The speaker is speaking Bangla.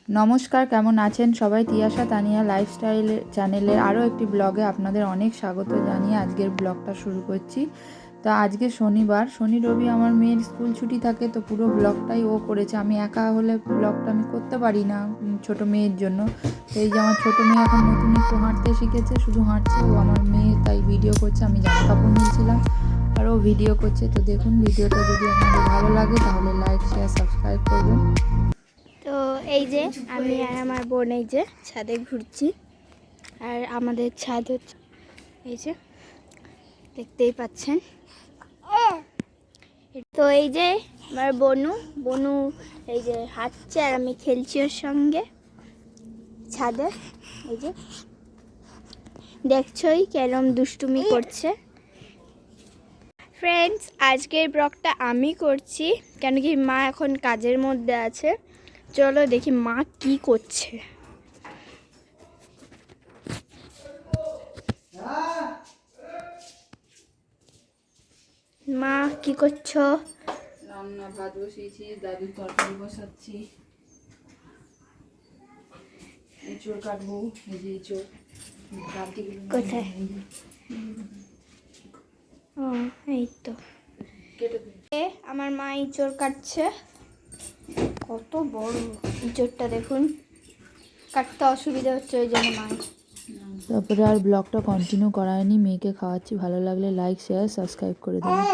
নমস্কার, কেমন আছেন সবাই? তিয়াশা তানিয়া লাইফস্টাইল চ্যানেলের আরও একটি ব্লগে আপনাদের অনেক স্বাগত জানিয়ে আজকের ব্লগটা শুরু করছি। তো আজকে শনিবার, শনি রবি আমার মেয়ের স্কুল ছুটি থাকে, তো পুরো ব্লগটাই ও করেছে। আমি একা হলে ব্লগটা আমি করতে পারি না ছোট মেয়ের জন্য। তো এই যে আমার ছোটো মেয়ে এখন নতুন একটু হাঁটতে শিখেছে, শুধু হাঁটছে ও আমার মেয়ে, তাই ভিডিও করছে। আমি জামা কাপড় নিয়েছিলাম আর ও ভিডিও করছে। তো দেখুন, ভিডিওটা যদি আপনাদের ভালো লাগে তাহলে লাইক, শেয়ার, সাবস্ক্রাইব করবেন। তো এই যে আমি আর আমার বোন এই যে ছাদে ঘুরছি, আর আমাদের ছাদ হচ্ছে এই যে দেখতেই পাচ্ছেন। তো এই যে আমার বনু এই যে হাঁটছে আর আমি খেলছি ওর সঙ্গে ছাদে। এই যে দেখছই কেরম দুষ্টুমি করছে। ফ্রেন্ডস, আজকের ব্লগটা আমি করছি কেন কি মা এখন কাজের মধ্যে আছে। চলো দেখি মা কি করছে। মা কি করছো? রান্না ভাত বসিয়েছি, দাদুর তরকারি বসাচ্ছি, এঁচড় কাটবো। এই যে এঁচড় কোথায়? ও এই তো আমার মা ইঁচড় কাটছে। কত বড় ইঁচড়টা দেখুন, কাটতে অসুবিধা হচ্ছে ওই জন্য মা। তারপরে আর ব্লগটা কন্টিনিউ করা হয়নি, মেয়েকে খাওয়াচ্ছি। ভালো লাগলে লাইক, শেয়ার, সাবস্ক্রাইব করে দেবেন।